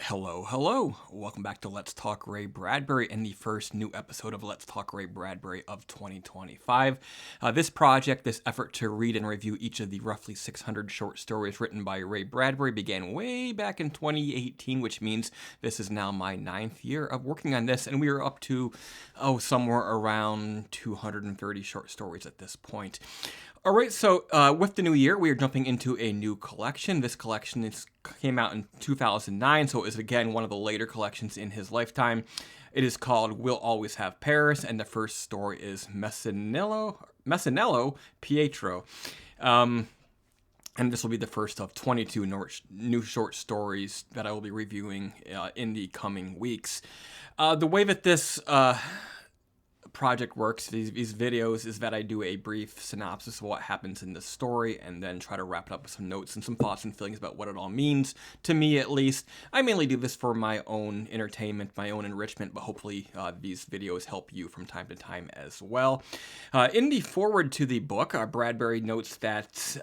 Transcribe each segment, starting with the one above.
Hello. Welcome back to Let's Talk Ray Bradbury and the first new episode of Let's Talk Ray Bradbury of 2025. This effort to read and review each of the roughly 600 short stories written by Ray Bradbury began way back in 2018, which means this is now my 9th year of working on this, and we are up to, somewhere around 230 short stories at this point. All right, so with the new year, we are jumping into a new collection. This collection came out in 2009, so it is, again, one of the later collections in his lifetime. It is called We'll Always Have Paris, and the first story is Massinello Pietro. And this will be the first of 22 new short stories that I will be reviewing in the coming weeks. The way that this project works, these videos, is that I do a brief synopsis of what happens in the story and then try to wrap it up with some notes and some thoughts and feelings about what it all means, to me at least. I mainly do this for my own entertainment, my own enrichment, but hopefully these videos help you from time to time as well. In the foreword to the book, Bradbury notes that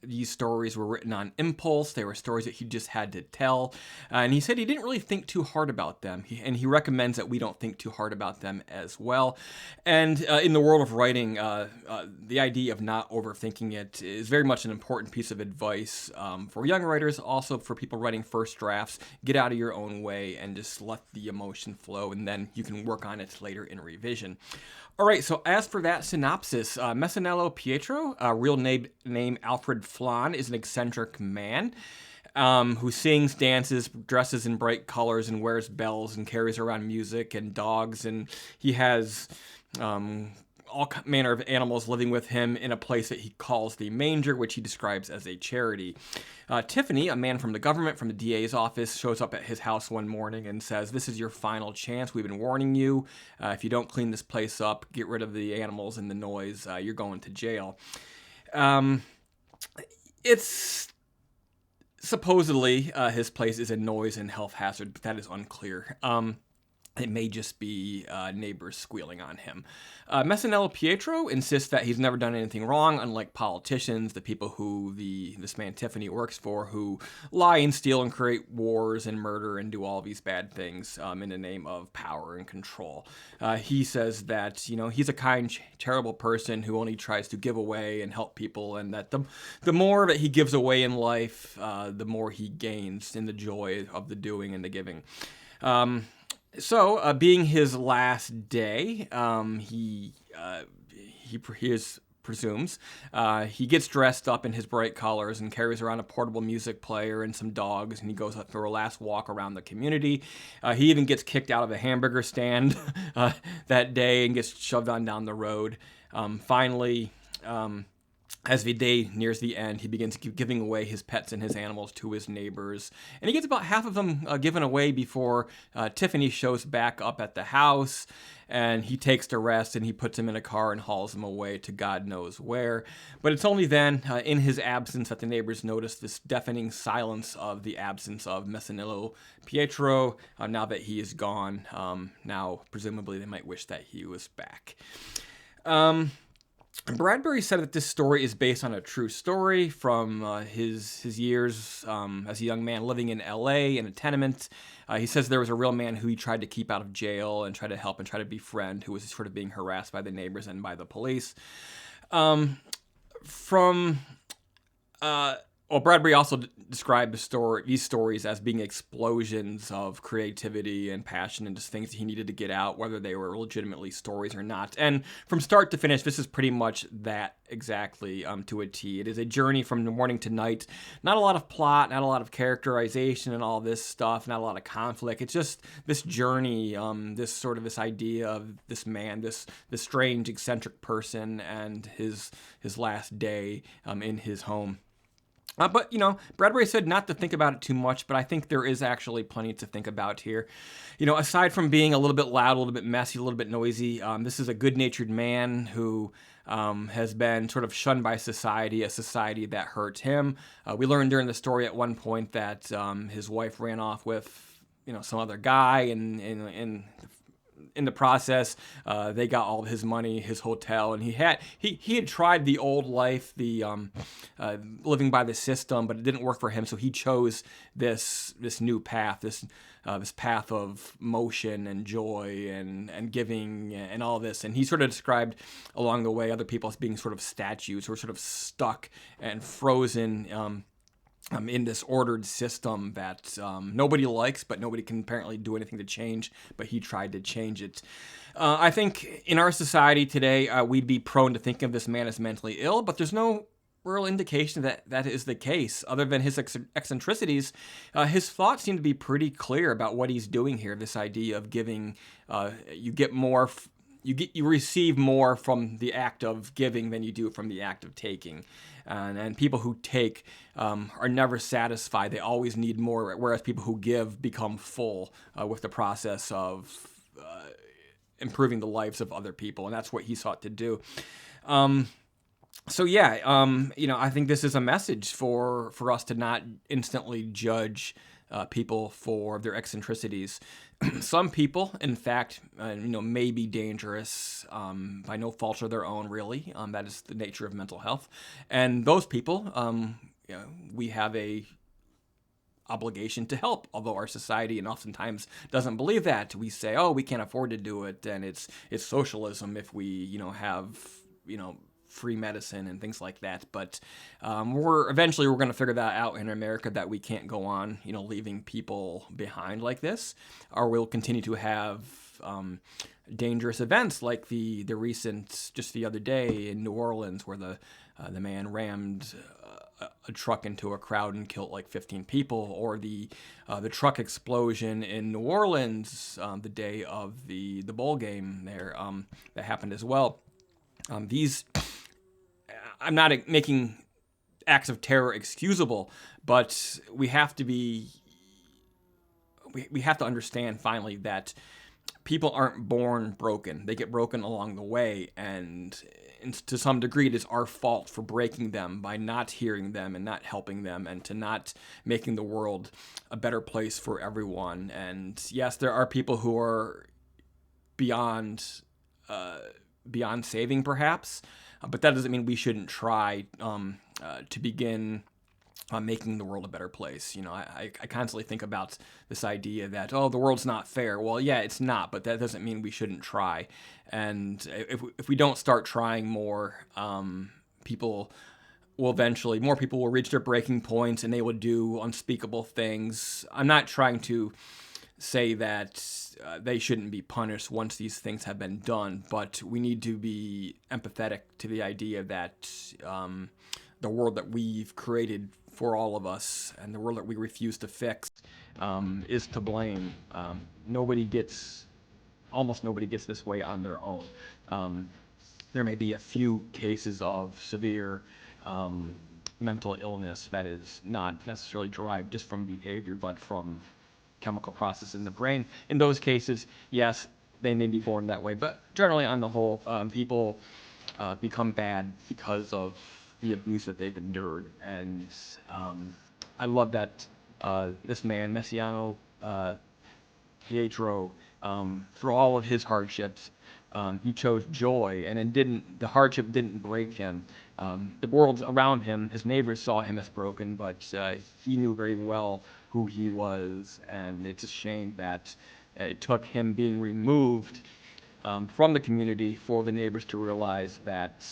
these stories were written on impulse. They were stories that he just had to tell. And he said he didn't really think too hard about them. He recommends that we don't think too hard about them as well. And in the world of writing, the idea of not overthinking it is very much an important piece of advice for young writers, also for people writing first drafts. Get out of your own way and just let the emotion flow, and then you can work on it later in revision. All right, so as for that synopsis, Massinello Pietro, real name Alfred Flan, is an eccentric man who sings, dances, dresses in bright colors, and wears bells, and carries around music and dogs, and he has all manner of animals living with him in a place that he calls the manger, which he describes as a charity. Tiffany, a man from the government, from the DA's office, shows up at his house one morning and says, "This is your final chance. We've been warning you. If you don't clean this place up, get rid of the animals and the noise, you're going to jail." It's supposedly his place is a noise and health hazard, but that is unclear. It may just be neighbors squealing on him. Massinello Pietro insists that he's never done anything wrong, unlike politicians, the people who this man Tiffany works for, who lie and steal and create wars and murder and do all these bad things in the name of power and control. He says that, he's a kind, charitable person who only tries to give away and help people, and that the more that he gives away in life, the more he gains in the joy of the doing and the giving. So, being his last day, he presumes, he gets dressed up in his bright colors and carries around a portable music player and some dogs, and he goes out for a last walk around the community. He even gets kicked out of a hamburger stand that day and gets shoved on down the road. Finally, as the day nears the end, he begins giving away his pets and his animals to his neighbors. And he gets about half of them given away before Tiffany shows back up at the house. And he takes the rest and he puts them in a car and hauls them away to God knows where. But it's only then, in his absence, that the neighbors notice this deafening silence of the absence of Massinello Pietro. Now that he is gone, now presumably they might wish that he was back. Bradbury said that this story is based on a true story from his years as a young man living in L.A. in a tenement. He says there was a real man who he tried to keep out of jail and try to help and try to befriend, who was sort of being harassed by the neighbors and by the police. Bradbury also described these stories as being explosions of creativity and passion and just things that he needed to get out, whether they were legitimately stories or not. And from start to finish, this is pretty much that exactly to a T. It is a journey from morning to night. Not a lot of plot, not a lot of characterization and all this stuff, not a lot of conflict. It's just this journey, this idea of this man, this strange, eccentric person and his last day in his home. But, Bradbury said not to think about it too much, but I think there is actually plenty to think about here. Aside from being a little bit loud, a little bit messy, a little bit noisy, this is a good-natured man who has been sort of shunned by society, a society that hurt him. We learned during the story at one point that his wife ran off with, some other guy, and in the process, they got all of his money, his hotel, and he had tried the old life, the living by the system, but it didn't work for him. So he chose this new path, this path of motion and joy and giving and all this. And he sort of described along the way other people as being sort of statues who are sort of stuck and frozen. In this ordered system that nobody likes, but nobody can apparently do anything to change, but he tried to change it. I think in our society today, we'd be prone to think of this man as mentally ill, but there's no real indication that that is the case. Other than his eccentricities, his thoughts seem to be pretty clear about what he's doing here, this idea of giving, you get more... You receive more from the act of giving than you do from the act of taking. And people who take are never satisfied. They always need more, whereas people who give become full with the process of improving the lives of other people. And that's what he sought to do. So yeah, I think this is a message for us to not instantly judge people for their eccentricities. Some people, in fact, may be dangerous by no fault of their own, really. That is the nature of mental health. And those people, we have a obligation to help, although our society and oftentimes doesn't believe that. We say, oh, we can't afford to do it, and it's socialism if we, have, free medicine and things like that. But we're going to figure that out in America, that we can't go on, leaving people behind like this, or we'll continue to have dangerous events like the recent, just the other day in New Orleans, where the man rammed a truck into a crowd and killed like 15 people, or the truck explosion in New Orleans the day of the bowl game there that happened as well. I'm not making acts of terror excusable, but we have to understand finally that people aren't born broken. They get broken along the way, and to some degree it is our fault for breaking them by not hearing them and not helping them, and to not making the world a better place for everyone. And yes, there are people who are beyond saving, perhaps, but that doesn't mean we shouldn't try to begin making the world a better place. I constantly think about this idea that, the world's not fair. Well, yeah, it's not, but that doesn't mean we shouldn't try. And if we don't start trying more, more people will reach their breaking points and they will do unspeakable things. I'm not trying to say that they shouldn't be punished once these things have been done, but we need to be empathetic to the idea that the world that we've created for all of us and the world that we refuse to fix is to blame. Almost nobody gets this way on their own. There may be a few cases of severe mental illness that is not necessarily derived just from behavior, but from chemical process in the brain. In those cases, yes, they may be born that way, but generally on the whole, people become bad because of the abuse that they've endured. And I love that this man, Massinello Pietro, through all of his hardships, he chose joy, and the hardship didn't break him. The world around him, his neighbors saw him as broken, but he knew very well who he was, and it's a shame that it took him being removed from the community for the neighbors to realize that,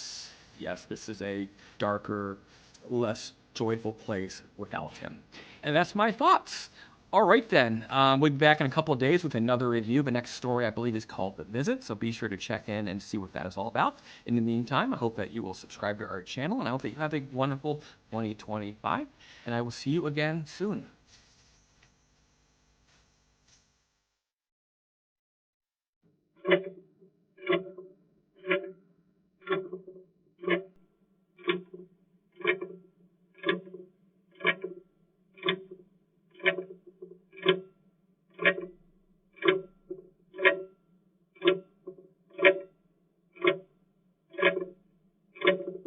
yes, this is a darker, less joyful place without him. And that's my thoughts. All right, then. We'll be back in a couple of days with another review. The next story, I believe, is called The Visit, so be sure to check in and see what that is all about. In the meantime, I hope that you will subscribe to our channel, and I hope that you have a wonderful 2025, and I will see you again soon.